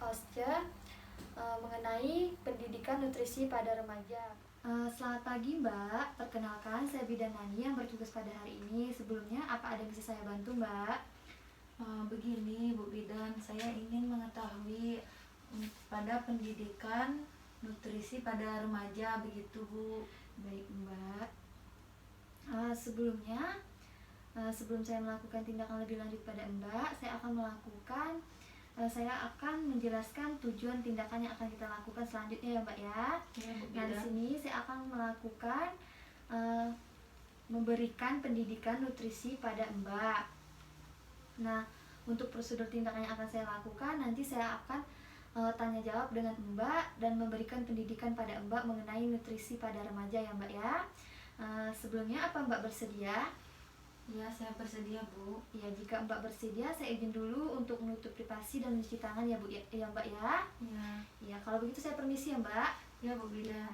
Osce mengenai pendidikan nutrisi pada remaja. Selamat pagi Mbak, perkenalkan saya Bidan Nani yang bertugas pada hari ini. Sebelumnya apa ada yang bisa saya bantu Mbak? Begini Bu Bidan, saya ingin mengetahui pada pendidikan nutrisi pada remaja begitu Bu. Baik Mbak. Sebelum saya melakukan tindakan lebih lanjut pada Mbak, saya akan menjelaskan tujuan tindakan yang akan kita lakukan selanjutnya ya Mbak ya. Ya, Bu Nah di Bidan. sini saya akan memberikan pendidikan nutrisi pada Mbak. Nah untuk prosedur tindakan yang akan saya lakukan, nanti saya akan tanya jawab dengan Mbak dan memberikan pendidikan pada Mbak mengenai nutrisi pada remaja ya Mbak ya. Sebelumnya apa Mbak bersedia? Ya, saya bersedia Bu. Ya, jika Mbak bersedia, saya izin dulu untuk menutup privasi dan mencuci tangan ya Bu ya, Mbak ya. Ya. Ya, kalau begitu saya permisi ya Mbak. Ya Bu Bidan.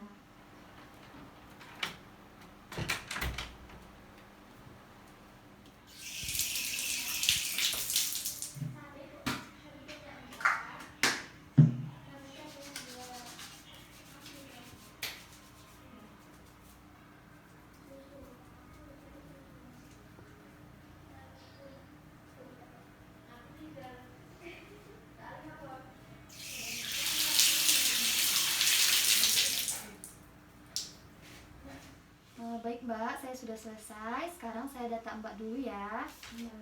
Baik Mbak, saya sudah selesai. Sekarang saya data Mbak dulu ya. Ya.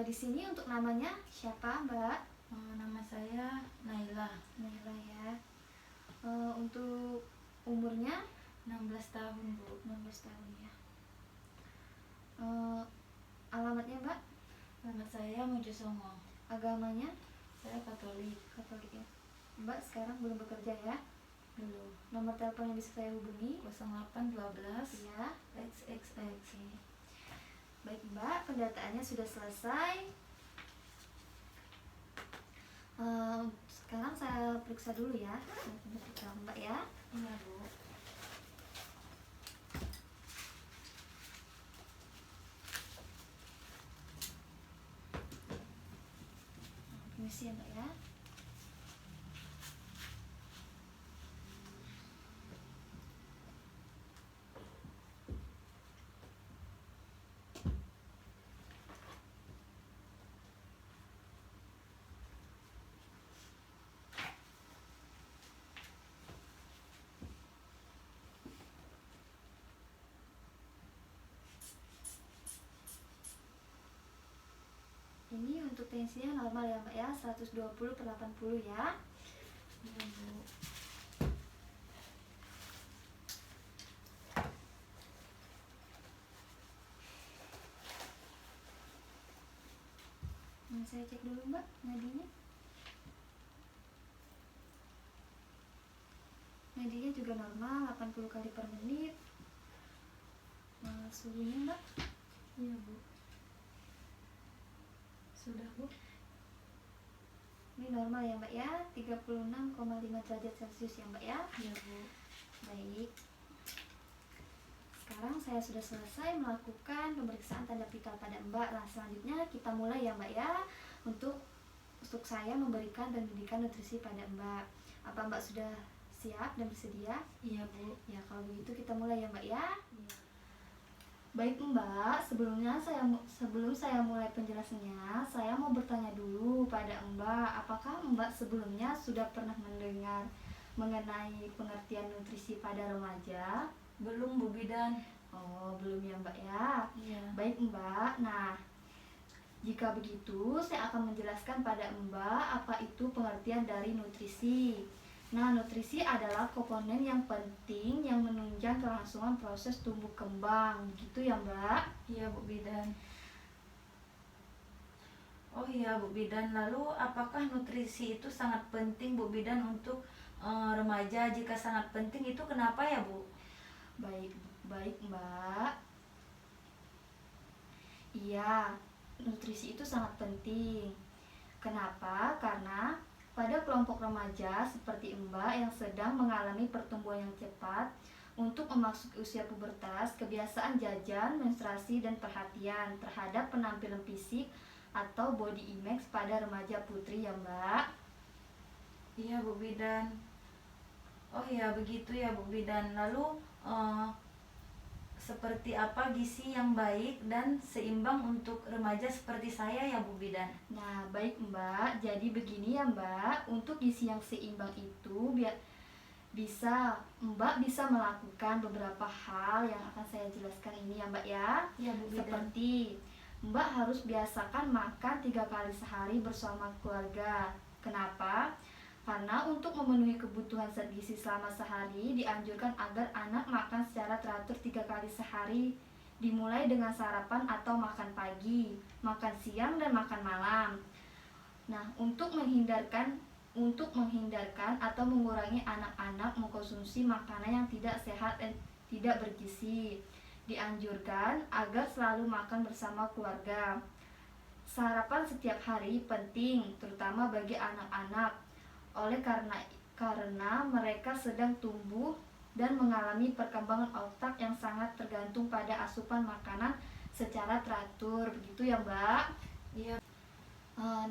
Di sini untuk namanya siapa Mbak? Nama saya Naila. Naila ya. Untuk umurnya 16 tahun Bu. 16 tahun ya. Alamatnya Mbak? Nama saya Mojosongo. Agamanya Saya Katolik. Katolik ya. Mbak sekarang belum bekerja ya? Dulu. Nomor telepon yang bisa saya hubungi? 0812 Ya. XXX. Oke. Baik Mbak, pendataannya sudah selesai. Sekarang saya periksa dulu ya. Saya periksa Mbak ya. Iya Bu. Permisi ya Mbak ya. Ini untuk tensinya normal ya Mbak ya, 120/80 ya. Iya Bu. Nah, saya cek dulu Mbak nadinya. Nadinya juga normal, 80 kali per menit. Suhunya Mbak? Iya Bu. Sudah Bu. Ini normal ya Mbak ya, 36,5 derajat Celcius ya Mbak ya. Iya Bu. Baik. Sekarang saya sudah selesai melakukan pemeriksaan tanda vital pada Mbak. Nah, selanjutnya kita mulai ya Mbak ya untuk saya memberikan pendidikan nutrisi pada Mbak. Apa Mbak sudah siap dan bersedia? Iya Bu. Ya, kalau begitu kita mulai ya Mbak ya. Iya. Baik Mbak, sebelum saya mulai penjelasannya, saya mau bertanya dulu pada Mbak, apakah Mbak sebelumnya sudah pernah mendengar mengenai pengertian nutrisi pada remaja? Belum Bu Bidan. Oh, belum ya Mbak ya. Iya. Baik Mbak, nah jika begitu saya akan menjelaskan pada Mbak apa itu pengertian dari nutrisi. Nah, nutrisi adalah komponen yang penting yang menunjang kelangsungan proses tumbuh kembang, gitu ya Mbak? Iya Bu Bidan. Oh iya Bu Bidan, lalu apakah nutrisi itu sangat penting Bu Bidan untuk remaja? Jika sangat penting itu kenapa ya Bu? Baik Mbak. Iya, nutrisi itu sangat penting. Kenapa? Karena pada kelompok remaja seperti Mbak yang sedang mengalami pertumbuhan yang cepat, untuk memasuki usia pubertas, kebiasaan jajan, menstruasi, dan perhatian terhadap penampilan fisik atau body image pada remaja putri ya Mbak. Iya Bu Bidan. Oh ya begitu ya Bu Bidan. Lalu seperti apa gizi yang baik dan seimbang untuk remaja seperti saya ya Bu Bidan? Nah, baik Mbak. Jadi begini ya Mbak, untuk gizi yang seimbang itu Mbak bisa melakukan beberapa hal yang akan saya jelaskan ini ya Mbak ya. Ya Bu Bidan. Seperti Mbak harus biasakan makan 3 kali sehari bersama keluarga. Kenapa? Karena untuk memenuhi kebutuhan zat gizi selama sehari dianjurkan agar anak makan secara teratur 3 kali sehari, dimulai dengan sarapan atau makan pagi, makan siang dan makan malam. Nah, untuk menghindarkan atau mengurangi anak-anak mengkonsumsi makanan yang tidak sehat dan tidak bergizi, dianjurkan agar selalu makan bersama keluarga. Sarapan setiap hari penting, terutama bagi anak-anak, karena mereka sedang tumbuh dan mengalami perkembangan otak yang sangat tergantung pada asupan makanan secara teratur, begitu ya Mbak? Iya.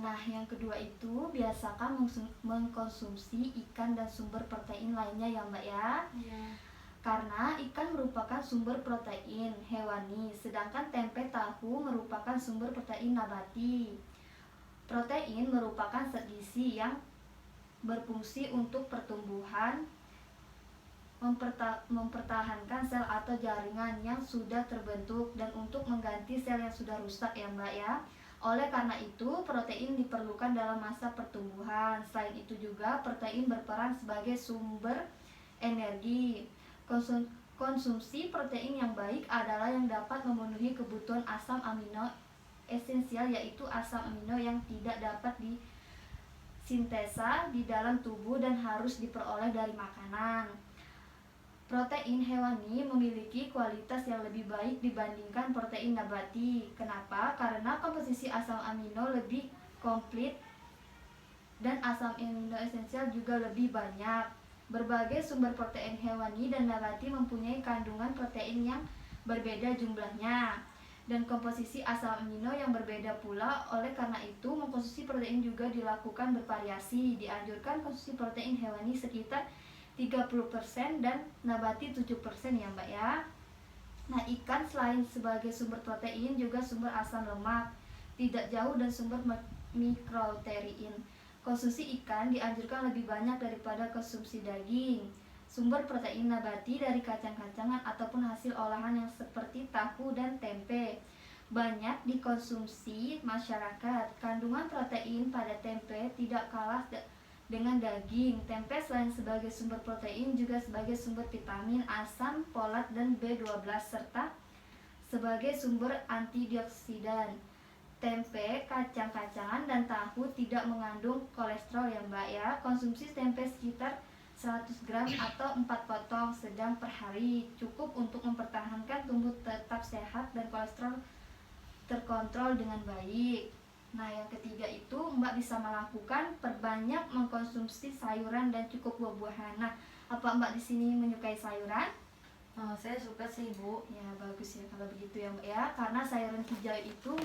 Nah, yang kedua itu biasakan mengkonsumsi ikan dan sumber protein lainnya ya Mbak ya. Iya. Karena ikan merupakan sumber protein hewani, sedangkan tempe tahu merupakan sumber protein nabati. Protein merupakan zat gizi yang berfungsi untuk pertumbuhan, mempertahankan sel atau jaringan yang sudah terbentuk dan untuk mengganti sel yang sudah rusak ya Mbak ya. Oleh karena itu, protein diperlukan dalam masa pertumbuhan. Selain itu juga protein berperan sebagai sumber energi. Konsumsi protein yang baik adalah yang dapat memenuhi kebutuhan asam amino esensial, yaitu asam amino yang tidak dapat disintesa di dalam tubuh dan harus diperoleh dari makanan. Protein hewani memiliki kualitas yang lebih baik dibandingkan protein nabati. Kenapa? Karena komposisi asam amino lebih komplit dan asam amino esensial juga lebih banyak. Berbagai sumber protein hewani dan nabati mempunyai kandungan protein yang berbeda jumlahnya dan komposisi asam amino yang berbeda pula. Oleh karena itu, mengkonsumsi protein juga dilakukan bervariasi. Dianjurkan konsumsi protein hewani sekitar 30% dan nabati 7% ya Mbak ya. Nah, ikan selain sebagai sumber protein juga sumber asam lemak tidak jauh dan sumber mikronutrien. Konsumsi ikan dianjurkan lebih banyak daripada konsumsi daging. Sumber protein nabati dari kacang-kacangan ataupun hasil olahan yang seperti tahu dan tempe banyak dikonsumsi masyarakat. Kandungan protein pada tempe tidak kalah dengan daging. Tempe selain sebagai sumber protein juga sebagai sumber vitamin, asam, folat, dan B12 serta sebagai sumber antioksidan. Tempe, kacang-kacangan, dan tahu tidak mengandung kolesterol ya Mbak ya. Konsumsi tempe sekitar 100 gram atau 4 potong sedang per hari cukup untuk mempertahankan tubuh tetap sehat dan kolesterol terkontrol dengan baik. Nah, yang ketiga itu Mbak bisa melakukan perbanyak mengkonsumsi sayuran dan cukup buah-buahan. Nah, apa Mbak di sini menyukai sayuran? Saya suka sih Bu. Ya, bagus ya kalau begitu ya Mbak ya. Karena sayuran hijau itu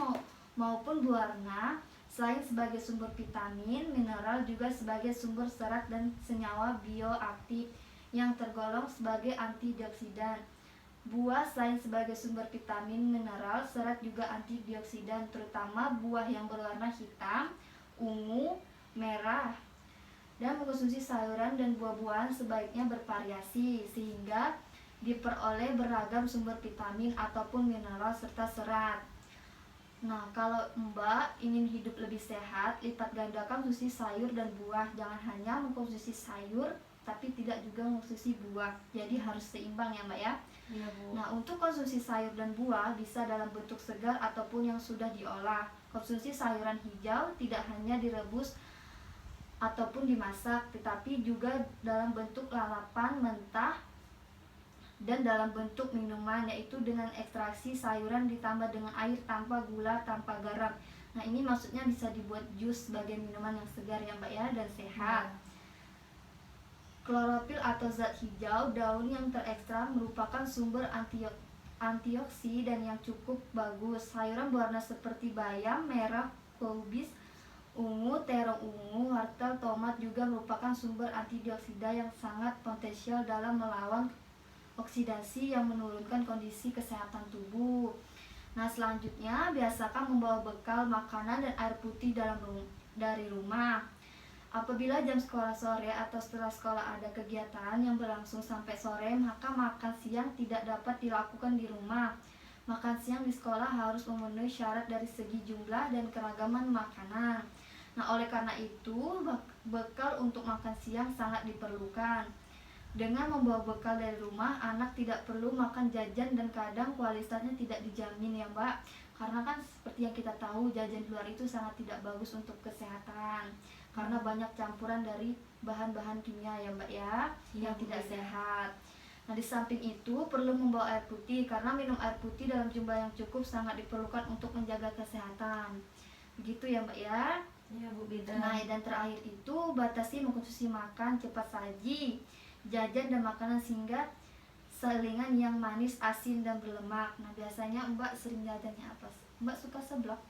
maupun berwarna selain sebagai sumber vitamin, mineral juga sebagai sumber serat dan senyawa bioaktif yang tergolong sebagai antioksidan. Buah selain sebagai sumber vitamin, mineral, serat juga antioksidan, terutama buah yang berwarna hitam, ungu, merah. Dan mengkonsumsi sayuran dan buah-buahan sebaiknya bervariasi sehingga diperoleh beragam sumber vitamin ataupun mineral serta serat. Nah, kalau Mbak ingin hidup lebih sehat, lipat gandakan konsumsi sayur dan buah. Jangan hanya mengkonsumsi sayur tapi tidak juga mengkonsumsi buah. Jadi harus seimbang ya Mbak ya. Iya Bu. Nah, untuk konsumsi sayur dan buah bisa dalam bentuk segar ataupun yang sudah diolah. Konsumsi sayuran hijau tidak hanya direbus ataupun dimasak, tetapi juga dalam bentuk lalapan mentah dan dalam bentuk minuman, yaitu dengan ekstraksi sayuran ditambah dengan air tanpa gula, tanpa garam. Nah, ini maksudnya bisa dibuat jus sebagai minuman yang segar ya Mbak ya dan sehat. Klorofil atau zat hijau daun yang terekstrak merupakan sumber antioksidan yang cukup bagus. Sayuran berwarna seperti bayam, merah, kubis ungu, terong ungu, wortel, tomat juga merupakan sumber antidioksida yang sangat potensial dalam melawan oksidasi yang menurunkan kondisi kesehatan tubuh. Nah, selanjutnya biasakan membawa bekal makanan dan air putih dari rumah. Apabila jam sekolah sore atau setelah sekolah ada kegiatan yang berlangsung sampai sore, maka makan siang tidak dapat dilakukan di rumah. Makan siang di sekolah harus memenuhi syarat dari segi jumlah dan keragaman makanan. Nah, oleh karena itu, bekal untuk makan siang sangat diperlukan. Dengan membawa bekal dari rumah, anak tidak perlu makan jajan dan kadang kualitasnya tidak dijamin ya Mbak. Karena kan seperti yang kita tahu, jajan di luar itu sangat tidak bagus untuk kesehatan. Karena banyak campuran dari bahan-bahan kimia ya Mbak ya, yang tidak sehat. Nah, di samping itu perlu membawa air putih karena minum air putih dalam jumlah yang cukup sangat diperlukan untuk menjaga kesehatan. Begitu ya Mbak ya. Iya Bu Bidan. Nah, dan terakhir itu batasi mengkonsumsi makan cepat saji, jajan dan makanan sehingga selingan yang manis, asin dan berlemak. Nah, biasanya Mbak sering jajannya apa? Mbak suka seblak?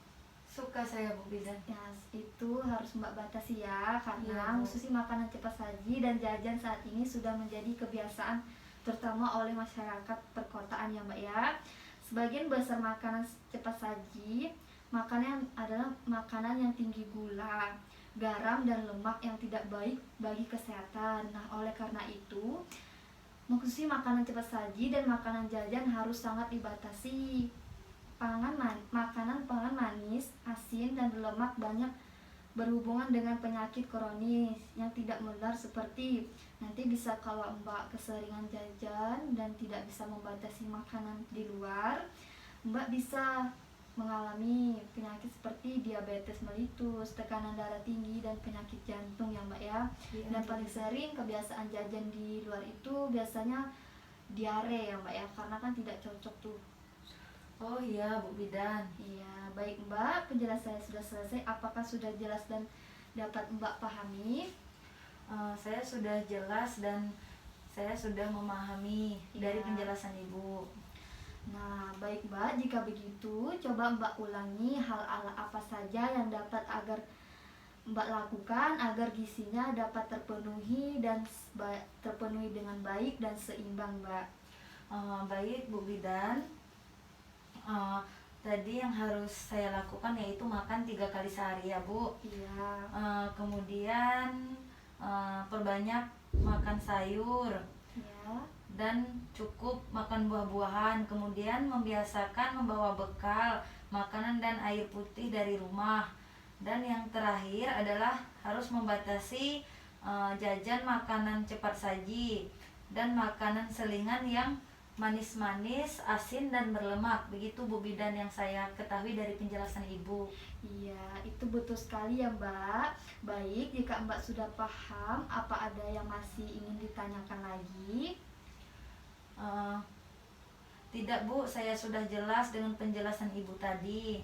Suka saya Bu Bidan. Ya, itu harus Mbak batasi ya, karena Iya, Bu. mengkonsumsi makanan cepat saji dan jajan saat ini sudah menjadi kebiasaan terutama oleh masyarakat perkotaan ya Mbak ya. Sebagian besar makanan cepat saji makanan adalah makanan yang tinggi gula, garam dan lemak yang tidak baik bagi kesehatan. Nah, oleh karena itu mengkonsumsi makanan cepat saji dan makanan jajan harus sangat dibatasi. Makanan pangan manis, asin dan berlemak banyak berhubungan dengan penyakit kronis yang tidak menular seperti nanti bisa kalau Mbak keseringan jajan dan tidak bisa membatasi makanan di luar, Mbak bisa mengalami penyakit seperti diabetes mellitus, tekanan darah tinggi dan penyakit jantung ya Mbak ya. Iya. Dan paling sering kebiasaan jajan di luar itu biasanya diare ya Mbak ya, karena kan tidak cocok tuh. Oh iya Bu Bidan. Iya, baik Mbak, penjelasan saya sudah selesai. Apakah sudah jelas dan dapat Mbak pahami? Saya sudah jelas dan saya sudah memahami dari Iya. penjelasan Ibu. Nah, baik Mbak, jika begitu coba Mbak ulangi hal-hal apa saja yang dapat agar Mbak lakukan agar gizinya dapat terpenuhi dan terpenuhi dengan baik dan seimbang Mbak. Baik Bu Bidan. Tadi yang harus saya lakukan yaitu makan 3 kali sehari ya Bu. Iya. Kemudian perbanyak makan sayur Ya. dan cukup makan buah-buahan. Kemudian membiasakan membawa bekal makanan dan air putih dari rumah. Dan yang terakhir adalah harus membatasi jajan makanan cepat saji dan makanan selingan yang manis-manis, asin dan berlemak. Begitu Bu Bidan yang saya ketahui dari penjelasan Ibu. Iya, itu betul sekali ya Mbak. Baik, jika Mbak sudah paham, apa ada yang masih ingin ditanyakan lagi? Tidak Bu, saya sudah jelas dengan penjelasan Ibu tadi.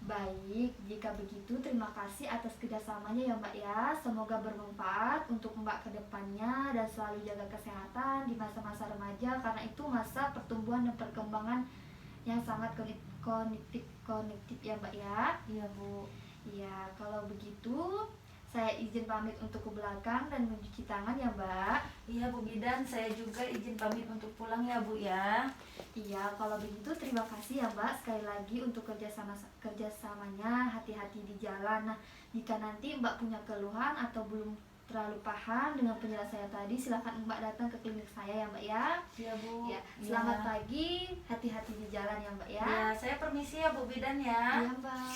Baik, jika begitu terima kasih atas kerjasamanya ya Mbak ya. Semoga bermanfaat untuk Mbak ke depannya dan selalu jaga kesehatan di masa-masa remaja karena itu masa pertumbuhan dan perkembangan yang sangat kognitif ya Mbak ya. Iya Bu. Iya, kalau begitu saya izin pamit untuk ke belakang dan mencuci tangan ya Mbak. Iya Bu Bidan, saya juga izin pamit untuk pulang ya Bu ya. Iya, kalau begitu terima kasih ya Mbak sekali lagi untuk kerjasamanya. Hati-hati di jalan. Nah, jika nanti Mbak punya keluhan atau belum terlalu paham dengan penjelasan saya tadi, silakan Mbak datang ke klinik saya ya Mbak ya. Iya Bu. Ya, selamat pagi, hati-hati di jalan ya Mbak ya. Ya, saya permisi ya Bu Bidan ya. Iya Mbak.